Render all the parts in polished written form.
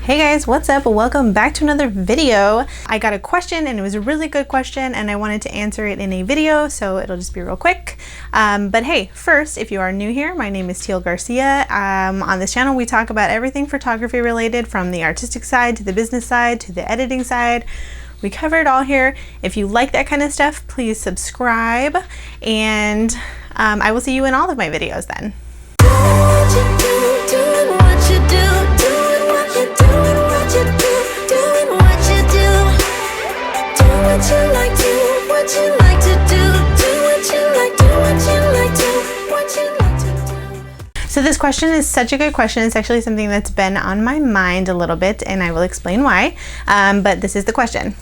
Hey guys, what's up? Welcome back to another video. I got a question and it was a really good question and I wanted to answer it in a video, so it'll just be real quick. But hey, first, if you are new here, my name is Teal Garcia. On this channel, we talk about everything photography related, from the artistic side to the business side to the editing side. We cover it all here. If you like that kind of stuff, please subscribe, and I will see you in all of my videos then. So this question is such a good question. It's actually something that's been on my mind a little bit, and I will explain why. But this is the question.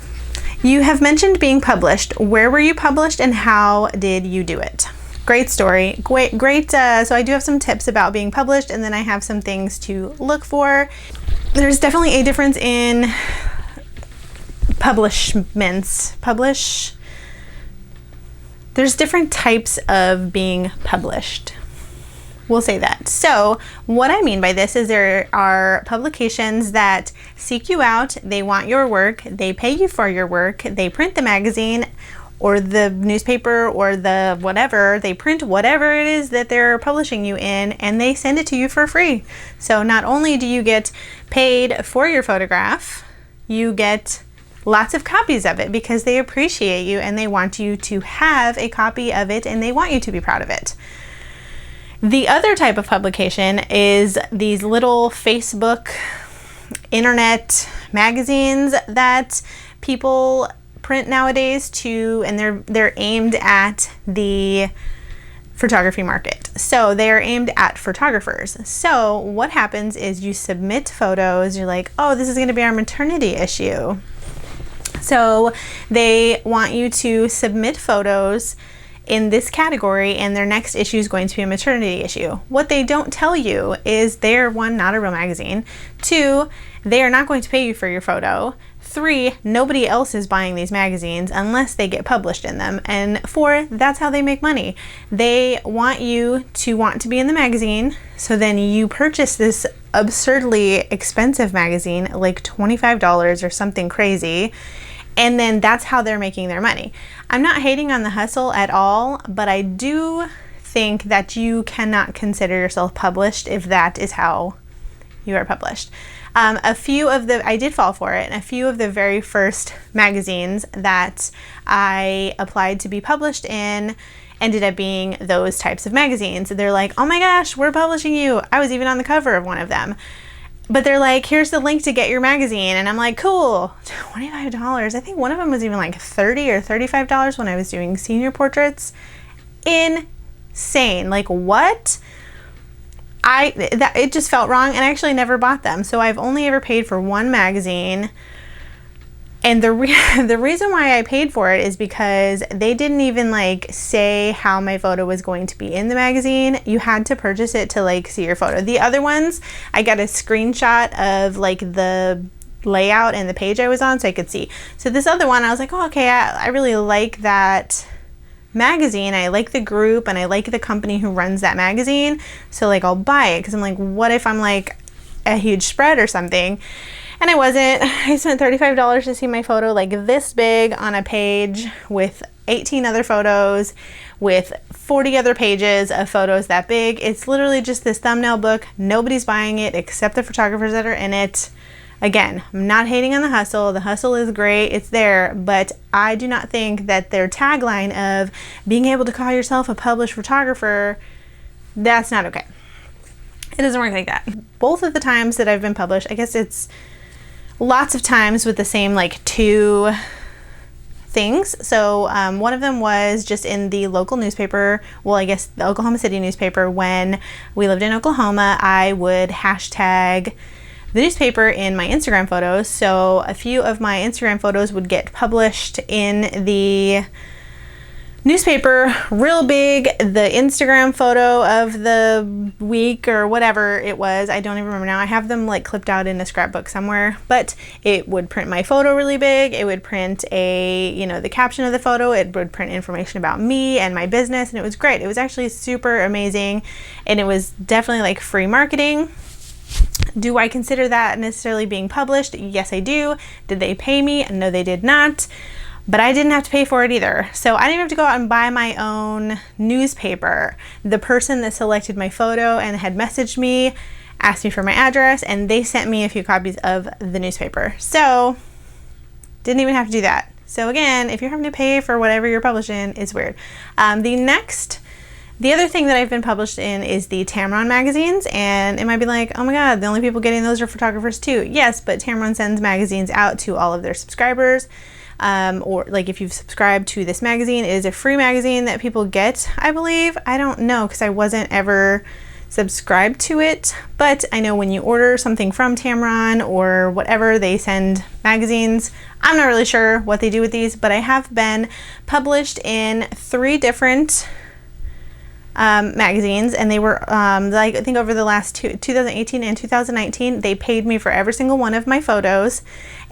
You have mentioned being published. Where were you published and how did you do it? Great story. Great. So I do have some tips about being published, and then I have some things to look for. There's definitely a difference in publishments. There's different types of being published. We'll say that. So what I mean by this is there are publications that seek you out, they want your work, they pay you for your work, they print the magazine or the newspaper or the whatever, they print whatever it is that they're publishing you in, and they send it to you for free. So not only do you get paid for your photograph, you get lots of copies of it because they appreciate you and they want you to have a copy of it and they want you to be proud of it. The other type of publication is these little Facebook, internet magazines that people print nowadays and they're aimed at the photography market. So they are aimed at photographers. So what happens is you submit photos, you're like, oh, this is going to be our maternity issue. So they want you to submit photos in this category, and their next issue is going to be a maternity issue. What they don't tell you is they're, one, not a real magazine, two, they are not going to pay you for your photo, three, nobody else is buying these magazines unless they get published in them, and four, that's how they make money. They want you to want to be in the magazine, so then you purchase this absurdly expensive magazine, like $25 or something crazy, and then that's how they're making their money. I'm not hating on the hustle at all, but I do think that you cannot consider yourself published if that is how you are published. I did fall for it, and a few of the very first magazines that I applied to be published in ended up being those types of magazines. They're like, oh my gosh, we're publishing you. I was even on the cover of one of them. But they're like, here's the link to get your magazine. And I'm like, cool, $25. I think one of them was even like $30 or $35 when I was doing senior portraits. Insane. Like, what? It just felt wrong, and I actually never bought them. So I've only ever paid for one magazine. And the reason why I paid for it is because they didn't even like say how my photo was going to be in the magazine. You had to purchase it to like see your photo. The other ones, I got a screenshot of like the layout and the page I was on so I could see. So this other one, I was like, oh, okay, I really like that magazine. I like the group and I like the company who runs that magazine. So like I'll buy it because I'm like, what if I'm like a huge spread or something? And I wasn't. I spent $35 to see my photo like this big on a page with 18 other photos, with 40 other pages of photos that big. It's literally just this thumbnail book. Nobody's buying it except the photographers that are in it. Again, I'm not hating on the hustle. The hustle is great. It's there. But I do not think that their tagline of being able to call yourself a published photographer, that's not okay. It doesn't work like that. Both of the times that I've been published, I guess it's lots of times with the same like two things. So one of them was just in the local newspaper, well, I guess the Oklahoma City newspaper. When we lived in Oklahoma, I would hashtag the newspaper in my Instagram photos. So a few of my Instagram photos would get published in the newspaper real big. The Instagram photo of the week or whatever it was, I don't even remember now. I have them like clipped out in a scrapbook somewhere, but it would print my photo really big. It would print the caption of the photo. It would print information about me and my business, and it was great. It was actually super amazing, and it was definitely like free marketing. Do I consider that necessarily being published? Yes, I do. Did they pay me? No, they did not. But I didn't have to pay for it either. So I didn't have to go out and buy my own newspaper. The person that selected my photo and had messaged me asked me for my address, and they sent me a few copies of the newspaper. So didn't even have to do that. So again, if you're having to pay for whatever you're publishing, it's weird. The other thing that I've been published in is the Tamron magazines, and it might be like, oh my god, the only people getting those are photographers too. Yes, but Tamron sends magazines out to all of their subscribers. Or like if you've subscribed to this magazine, it is a free magazine that people get, I believe. I don't know because I wasn't ever subscribed to it, but I know when you order something from Tamron or whatever, they send magazines. I'm not really sure what they do with these, but I have been published in 3 different magazines, and they were like I think over the last 2018 and 2019, they paid me for every single one of my photos.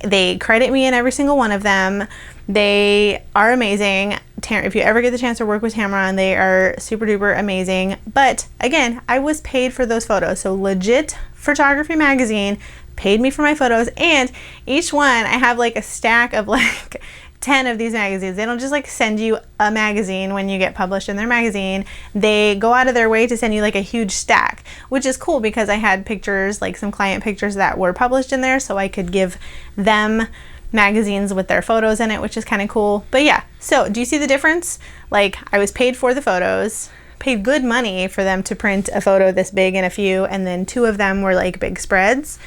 They credit me in every single one of them. They are amazing. If you ever get the chance to work with Tamron, they are super duper amazing. But again, I was paid for those photos. So legit photography magazine paid me for my photos, and each one I have like a stack of like 10 of these magazines. They don't just like send you a magazine when you get published in their magazine. They go out of their way to send you like a huge stack, which is cool because I had pictures, like some client pictures that were published in there, so I could give them magazines with their photos in it, which is kind of cool. But yeah, so do you see the difference? Like I was paid for the photos, paid good money for them to print a photo this big in a few, and then 2 of them were like big spreads.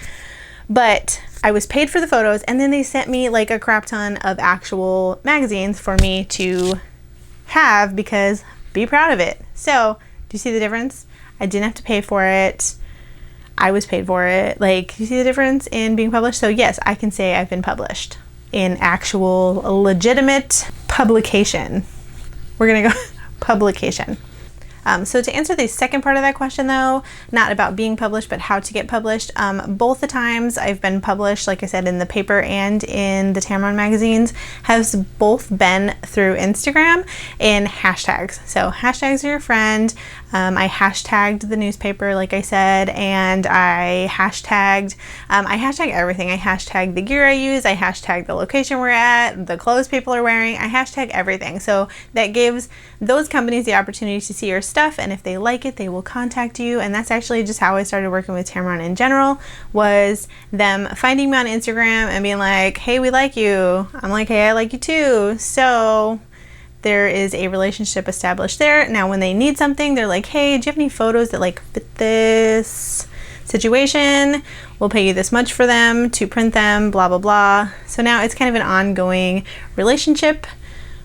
But I was paid for the photos, and then they sent me like a crap ton of actual magazines for me to have because be proud of it. So do you see the difference? I didn't have to pay for it. I was paid for it. Like, you see the difference in being published? So yes, I can say I've been published in actual legitimate publication. We're gonna go publication. So to answer the second part of that question though, not about being published, but how to get published, both the times I've been published, like I said, in the paper and in the Tamron magazines, has both been through Instagram in hashtags. So hashtags are your friend. I hashtagged the newspaper, like I said, and I hashtag everything. I hashtag the gear I use, I hashtag the location we're at, the clothes people are wearing, I hashtag everything. So that gives those companies the opportunity to see your stuff, and if they like it, they will contact you. And that's actually just how I started working with Tamron in general, was them finding me on Instagram and being like, hey, we like you. I'm like, hey, I like you too. So there is a relationship established there. Now when they need something, they're like, hey, do you have any photos that like fit this situation? We'll pay you this much for them to print them, blah blah blah. So now it's kind of an ongoing relationship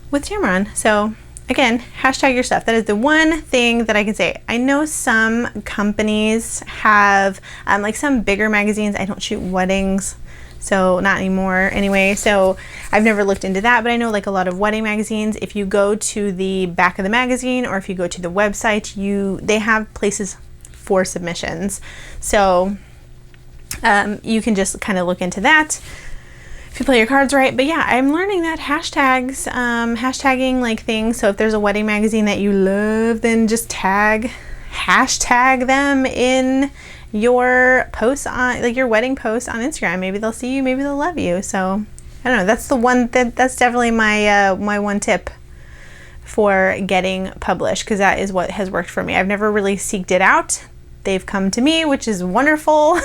with Tamron. So again, hashtag your stuff. That is the one thing that I can say. I know some companies have like some bigger magazines. I don't shoot weddings, so not anymore anyway, so I've never looked into that, but I know like a lot of wedding magazines, if you go to the back of the magazine or if you go to the website, they have places for submissions. So you can just kind of look into that if you play your cards right. But yeah, I'm learning that hashtagging like things. So if there's a wedding magazine that you love, then just hashtag them in your posts on, like your wedding posts on Instagram. Maybe they'll see you, maybe they'll love you. So I don't know, that's the one that's definitely my my one tip for getting published, because that is what has worked for me. I've never really seeked it out. They've come to me, which is wonderful.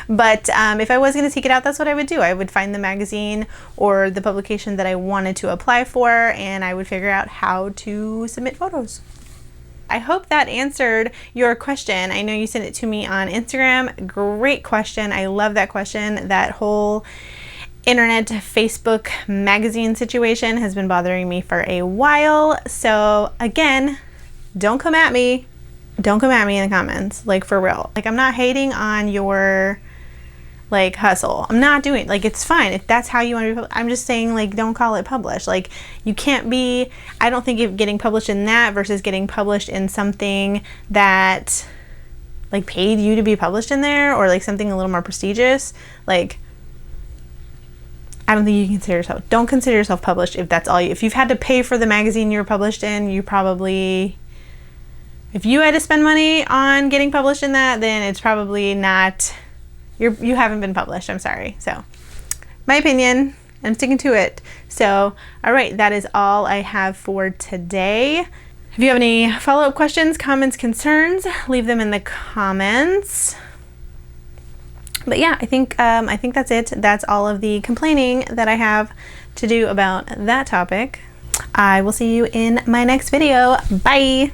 But if I was going to seek it out, that's what I would do. I would find the magazine or the publication that I wanted to apply for, and I would figure out how to submit photos. I hope that answered your question. I know you sent it to me on Instagram. Great question. I love that question. That whole internet Facebook magazine situation has been bothering me for a while. So again, don't come at me. Don't come at me in the comments, like for real. Like, I'm not hating on your like hustle. I'm not doing, like, it's fine if that's how you want to be. I'm just saying, like, don't call it published. Like, you can't be, I don't think if getting published in that versus getting published in something that like paid you to be published in there, or like something a little more prestigious, like, I don't think you don't consider yourself published if that's all you, if you've had to pay for the magazine you were published in, you probably If you had to spend money on getting published in that, then it's probably not, you haven't been published. I'm sorry. So my opinion, I'm sticking to it. So, all right, that is all I have for today. If you have any follow-up questions, comments, concerns, leave them in the comments. But yeah, I think that's it. That's all of the complaining that I have to do about that topic. I will see you in my next video. Bye.